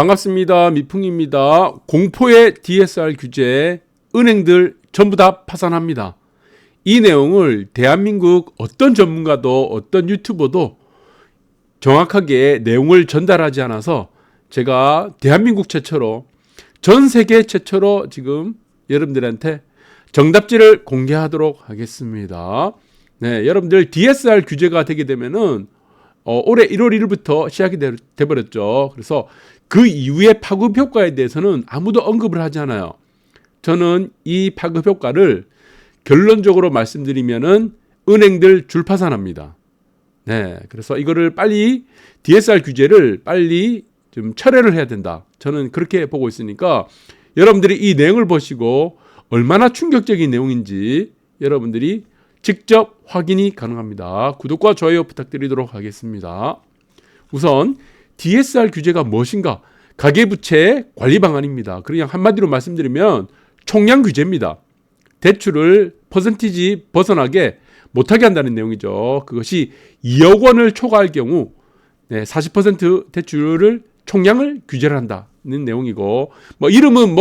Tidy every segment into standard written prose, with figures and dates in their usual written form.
반갑습니다. 미풍입니다. 공포의 DSR 규제, 은행들 전부 다 파산합니다. 이 내용을 대한민국 어떤 전문가도 어떤 유튜버도 정확하게 내용을 전달하지 않아서 제가 대한민국 최초로, 전 세계 최초로 지금 여러분들한테 정답지를 공개하도록 하겠습니다. 네, 여러분들 DSR 규제가 되게 되면은 올해 1월 1일부터 시작이 돼버렸죠. 그래서 그 이후의 파급 효과에 대해서는 아무도 언급을 하지 않아요. 저는 이 파급 효과를 결론적으로 말씀드리면은 은행들 줄파산합니다. 네, 그래서 이거를 빨리 DSR 규제를 빨리 좀 철회를 해야 된다. 저는 그렇게 보고 있으니까 여러분들이 이 내용을 보시고 얼마나 충격적인 내용인지 여러분들이 직접 확인이 가능합니다. 구독과 좋아요 부탁드리도록 하겠습니다. 우선 DSR 규제가 무엇인가? 가계부채 관리 방안입니다. 그냥 한마디로 말씀드리면 총량 규제입니다. 대출을 퍼센티지 벗어나게 못하게 한다는 내용이죠. 그것이 2억 원을 초과할 경우 40% 대출을 총량을 규제를 한다는 내용이고, 이름은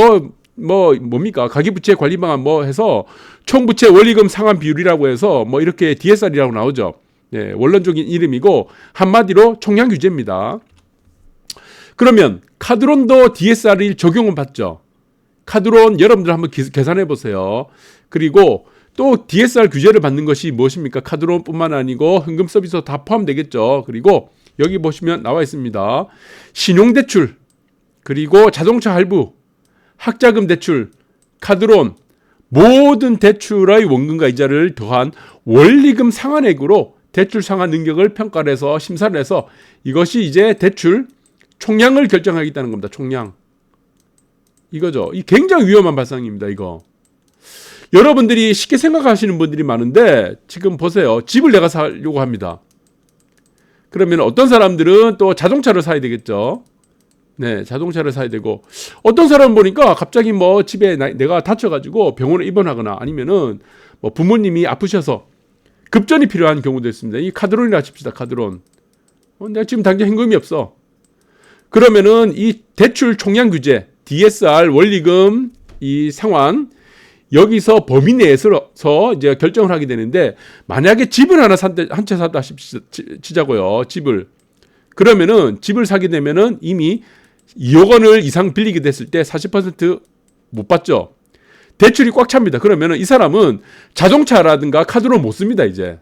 뭡니까? 가계부채 관리 방안 해서 총부채 원리금 상환 비율이라고 해서 이렇게 DSR이라고 나오죠. 네, 원론적인 이름이고 한마디로 총량 규제입니다. 그러면 카드론도 DSR이 적용은 받죠. 카드론 여러분들 한번 계산해 보세요. 그리고 또 DSR 규제를 받는 것이 무엇입니까? 카드론뿐만 아니고 현금 서비스 다 포함되겠죠. 그리고 여기 보시면 나와 있습니다. 신용대출, 그리고 자동차 할부, 학자금 대출, 카드론, 모든 대출의 원금과 이자를 더한 원리금 상환액으로 대출 상환 능력을 평가를 해서 심사를 해서 이것이 이제 대출 총량을 결정하겠다는 겁니다. 총량. 이거죠. 이 굉장히 위험한 발상입니다. 이거. 여러분들이 쉽게 생각하시는 분들이 많은데 지금 보세요. 집을 내가 사려고 합니다. 그러면 어떤 사람들은 또 자동차를 사야 되겠죠. 네, 자동차를 사야 되고, 어떤 사람 보니까 갑자기 집에 내가 다쳐가지고 병원에 입원하거나 아니면은 부모님이 아프셔서 급전이 필요한 경우도 있습니다. 이 카드론이라 칩시다. 카드론. 내가 지금 당장 현금이 없어. 그러면은 이 대출 총량 규제, DSR 원리금 이 상환, 여기서 범위 내에서 이제 결정을 하게 되는데, 만약에 집을 한 채 샀다 치자고요. 집을. 그러면은 집을 사게 되면은 이미 2억 원을 이상 빌리게 됐을 때 40% 못 받죠. 대출이 꽉 찹니다. 그러면은 이 사람은 자동차라든가 카드론 못 씁니다, 이제.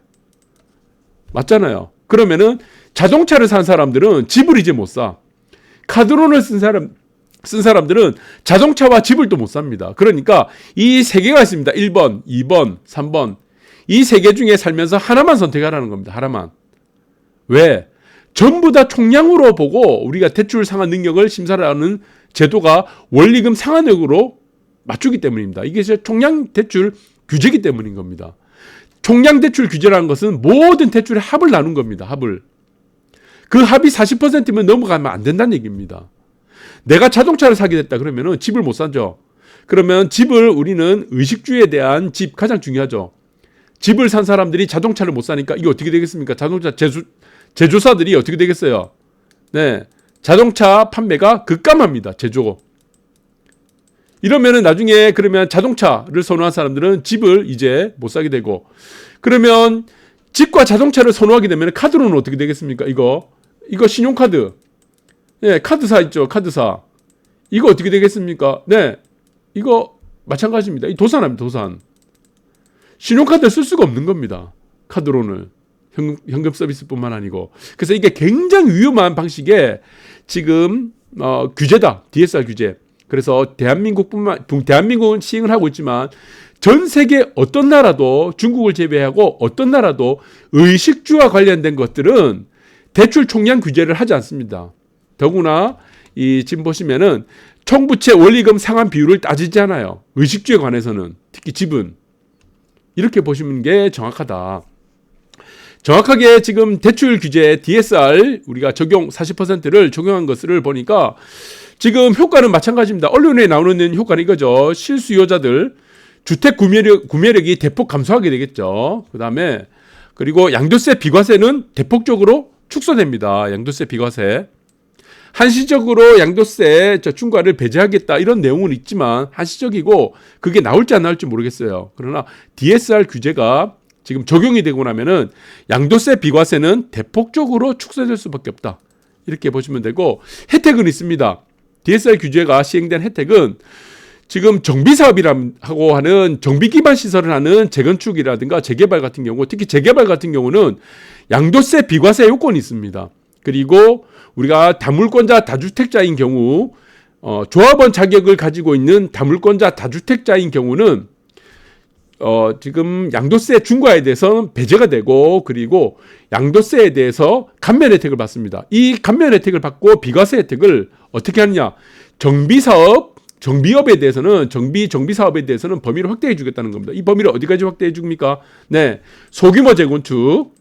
맞잖아요. 그러면은 자동차를 산 사람들은 집을 이제 못 사. 카드론을 쓴 사람들은 자동차와 집을 또 못 삽니다. 그러니까 이 세 개가 있습니다. 1번, 2번, 3번. 이 세 개 중에 살면서 하나만 선택하라는 겁니다. 하나만. 왜? 전부 다 총량으로 보고 우리가 대출 상환 능력을 심사를 하는 제도가 원리금 상환액으로 맞추기 때문입니다. 이게 총량 대출 규제이기 때문인 겁니다. 총량 대출 규제라는 것은 모든 대출의 합을 나눈 겁니다. 합을. 그 합이 40%면 넘어가면 안 된다는 얘기입니다. 내가 자동차를 사게 됐다 그러면은 집을 못 사죠. 그러면 집을 우리는 의식주에 대한 집 가장 중요하죠. 집을 산 사람들이 자동차를 못 사니까 이게 어떻게 되겠습니까? 자동차 제조사들이 어떻게 되겠어요? 네, 자동차 판매가 급감합니다. 제조. 이러면은 나중에 그러면 자동차를 선호한 사람들은 집을 이제 못 사게 되고, 그러면 집과 자동차를 선호하게 되면 카드로는 어떻게 되겠습니까? 이거 신용카드. 네, 카드사 있죠. 카드사. 이거 어떻게 되겠습니까? 네, 이거 마찬가지입니다. 이 도산합니다. 도산. 신용카드를 쓸 수가 없는 겁니다. 카드론을. 현금 서비스뿐만 아니고. 그래서 이게 굉장히 위험한 방식의 지금 규제다. DSR 규제. 그래서 대한민국은 시행을 하고 있지만 전 세계 어떤 나라도, 중국을 제외하고 어떤 나라도 의식주와 관련된 것들은 대출 총량 규제를 하지 않습니다. 더구나 지금 보시면은 총부채 원리금 상환 비율을 따지지 않아요. 의식주에 관해서는, 특히 집은. 이렇게 보시는 게 정확하다. 정확하게 지금 대출 규제 DSR 우리가 적용 40%를 적용한 것을 보니까 지금 효과는 마찬가지입니다. 언론에 나오는 효과는 이거죠. 실수요자들 주택 구매력이 대폭 감소하게 되겠죠. 그리고 양도세 비과세는 대폭적으로 축소됩니다. 양도세 비과세. 한시적으로 양도세 중과를 배제하겠다 이런 내용은 있지만 한시적이고 그게 나올지 안 나올지 모르겠어요. 그러나 DSR 규제가 지금 적용이 되고 나면은 양도세 비과세는 대폭적으로 축소될 수밖에 없다. 이렇게 보시면 되고 혜택은 있습니다. DSR 규제가 시행된 혜택은 지금 정비사업이라고 하는 정비 기반 시설을 하는 재건축이라든가 재개발 같은 경우, 특히 재개발 같은 경우는 양도세 비과세 요건이 있습니다. 그리고 우리가 다물권자 다주택자인 경우 조합원 자격을 가지고 있는 다물권자 다주택자인 경우는 지금 양도세 중과에 대해서 배제가 되고 그리고 양도세에 대해서 감면 혜택을 받습니다. 이 감면 혜택을 받고 비과세 혜택을 어떻게 하느냐? 정비업에 대해서는 정비 사업에 대해서는 범위를 확대해 주겠다는 겁니다. 이 범위를 어디까지 확대해 줍니까? 네, 소규모 재건축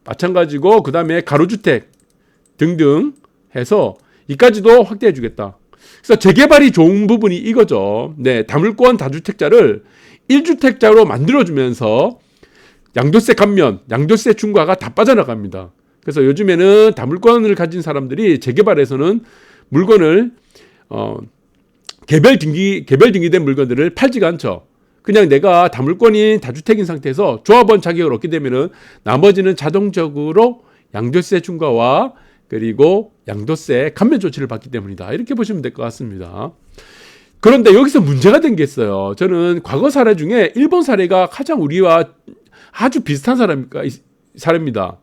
마찬가지고 그 다음에 가로주택 등등 해서 이까지도 확대해 주겠다. 그래서 재개발이 좋은 부분이 이거죠. 네, 다물권 다주택자를 1주택자로 만들어주면서 양도세 감면, 양도세 중과가 다 빠져나갑니다. 그래서 요즘에는 다물권을 가진 사람들이 재개발에서는 물건을 개별 등기된 물건들을 팔지가 않죠. 그냥 내가 다물권인 다주택인 상태에서 조합원 자격을 얻게 되면은 나머지는 자동적으로 양도세 중과와 그리고 양도세 감면 조치를 받기 때문이다. 이렇게 보시면 될 것 같습니다. 그런데 여기서 문제가 된 게 있어요. 저는 과거 사례 중에 일본 사례가 가장 우리와 아주 비슷한 사례입니다.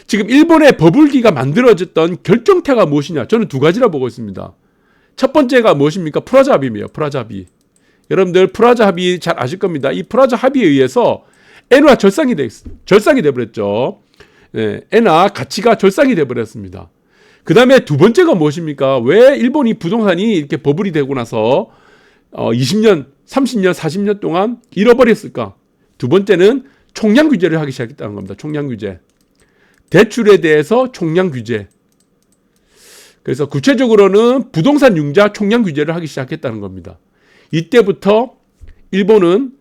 지금 일본의 버블기가 만들어졌던 결정태가 무엇이냐? 저는 두 가지라 보고 있습니다. 첫 번째가 무엇입니까? 프라자 합의입니다. 프라자 합의. 여러분들 프라자 합의 잘 아실 겁니다. 이 프라자 합의에 의해서 엔화 절상이 돼버렸죠. 네, 엔화 가치가 절상이 돼버렸습니다. 그 다음에 두 번째가 무엇입니까? 왜 일본이 부동산이 이렇게 버블이 되고 나서 20년, 30년, 40년 동안 잃어버렸을까? 두 번째는 총량 규제를 하기 시작했다는 겁니다. 총량 규제. 대출에 대해서 총량 규제. 그래서 구체적으로는 부동산 융자 총량 규제를 하기 시작했다는 겁니다. 이때부터 일본은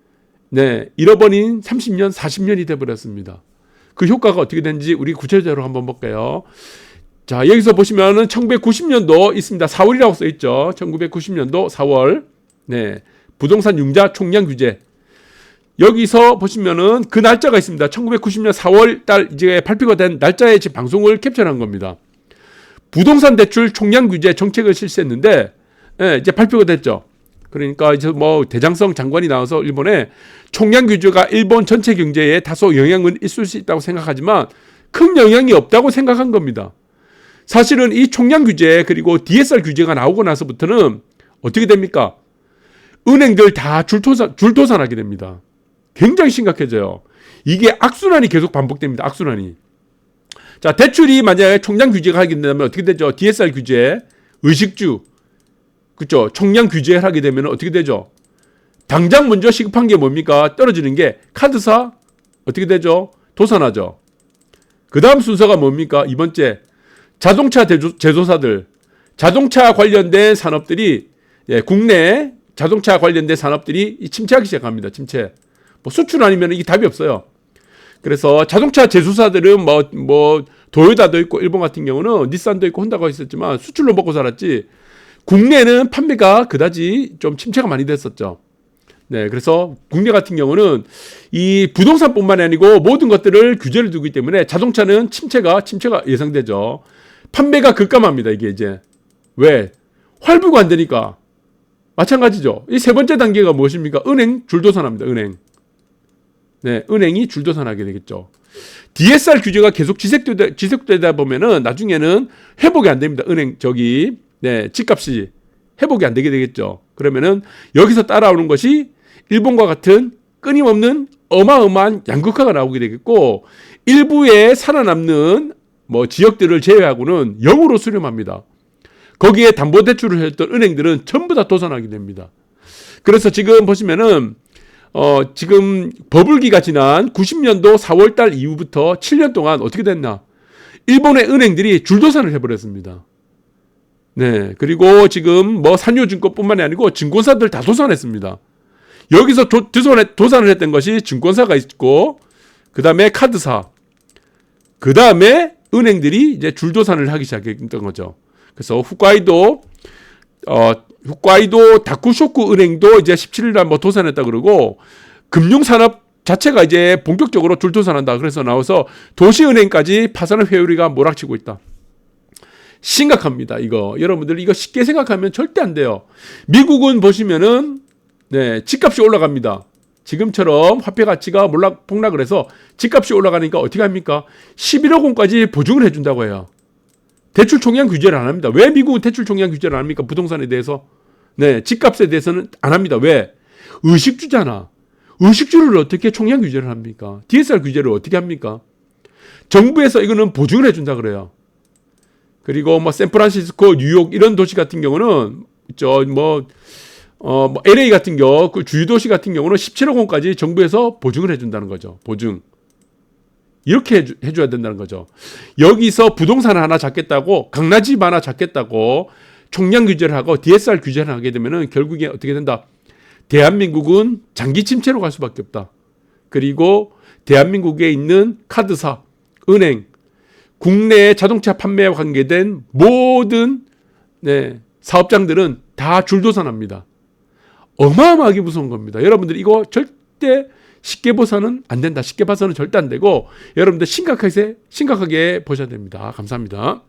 잃어버린 30년, 40년이 돼버렸습니다. 그 효과가 어떻게 되는지 우리 구체적으로 한번 볼게요. 자, 여기서 보시면은 1990년도 있습니다. 4월이라고 써 있죠. 1990년도 4월. 네. 부동산 융자 총량 규제. 여기서 보시면은 그 날짜가 있습니다. 1990년 4월 달 이제 발표가 된 날짜에 지금 방송을 캡처한 겁니다. 부동산 대출 총량 규제 정책을 실시했는데, 이제 발표가 됐죠. 그러니까 이제 뭐 대장성 장관이 나와서 일본에 총량 규제가 일본 전체 경제에 다소 영향은 있을 수 있다고 생각하지만 큰 영향이 없다고 생각한 겁니다. 사실은 이 총량 규제 그리고 DSR 규제가 나오고 나서부터는 어떻게 됩니까? 은행들 다 줄도산하게 됩니다. 굉장히 심각해져요. 이게 악순환이 계속 반복됩니다. 악순환이. 자, 대출이 만약에 총량 규제가 하게 된다면 어떻게 되죠? DSR 규제, 의식주, 그렇죠? 총량 규제를 하게 되면 어떻게 되죠? 당장 먼저 시급한 게 뭡니까? 떨어지는 게 카드사 어떻게 되죠? 도산하죠. 그 다음 순서가 뭡니까? 이번째 자동차 제조사들, 자동차 관련된 산업들이 국내 자동차 관련된 산업들이 침체하기 시작합니다. 침체. 뭐 수출 아니면 이게 답이 없어요. 그래서 자동차 제조사들은 뭐 도요타도 있고 일본 같은 경우는 닛산도 있고 혼다가 있었지만 수출로 먹고 살았지 국내는 판매가 그다지 좀 침체가 많이 됐었죠. 네, 그래서 국내 같은 경우는 이 부동산뿐만이 아니고 모든 것들을 규제를 두기 때문에 자동차는 침체가 예상되죠. 판매가 급감합니다. 이게 이제 왜 활부가 안 되니까 마찬가지죠. 이 세 번째 단계가 무엇입니까? 은행 줄도산합니다. 은행. 네, 은행이 줄도산하게 되겠죠. DSR 규제가 계속 지속되다 보면은 나중에는 회복이 안 됩니다. 은행 집값이 회복이 안 되게 되겠죠. 그러면은 여기서 따라오는 것이 일본과 같은 끊임없는 어마어마한 양극화가 나오게 되겠고 일부에 살아남는 지역들을 제외하고는 0으로 수렴합니다. 거기에 담보대출을 했던 은행들은 전부 다 도산하게 됩니다. 그래서 지금 보시면은 지금 버블기가 지난 90년도 4월달 이후부터 7년 동안 어떻게 됐나? 일본의 은행들이 줄도산을 해버렸습니다. 네, 그리고 지금 산유증권뿐만이 아니고 증권사들 다 도산했습니다. 여기서 도산을 했던 것이 증권사가 있고, 그 다음에 카드사, 그 다음에 은행들이 이제 줄도산을 하기 시작했던 거죠. 그래서 홋카이도 다쿠쇼쿠 은행도 이제 17일 날 뭐 도산했다 그러고 금융산업 자체가 이제 본격적으로 줄도산한다. 그래서 나와서 도시은행까지 파산의 회유리가 몰아치고 있다. 심각합니다. 이거 여러분들 이거 쉽게 생각하면 절대 안 돼요. 미국은 보시면은 집값이 올라갑니다. 지금처럼 화폐 가치가 폭락을 해서 집값이 올라가니까 어떻게 합니까? 11억 원까지 보증을 해준다고 해요. 대출 총량 규제를 안 합니다. 왜 미국은 대출 총량 규제를 안 합니까? 부동산에 대해서. 집값에 대해서는 안 합니다. 왜? 의식주잖아. 의식주를 어떻게 총량 규제를 합니까? DSR 규제를 어떻게 합니까? 정부에서 이거는 보증을 해준다 그래요. 그리고 뭐 샌프란시스코, 뉴욕 이런 도시 같은 경우는 LA 같은 경우 그 주요 도시 같은 경우는 17억 원까지 정부에서 보증을 해준다는 거죠. 보증. 이렇게 해줘야 된다는 거죠. 여기서 부동산 하나 잡겠다고 강남집 하나 잡겠다고 총량 규제를 하고 DSR 규제를 하게 되면은 결국에 어떻게 된다? 대한민국은 장기 침체로 갈 수밖에 없다. 그리고 대한민국에 있는 카드사, 은행, 국내 자동차 판매와 관계된 모든 사업장들은 다 줄도산합니다. 어마어마하게 무서운 겁니다. 여러분들 이거 절대 쉽게 봐서는 안 된다. 쉽게 봐서는 절대 안 되고 여러분들 심각하게 보셔야 됩니다. 감사합니다.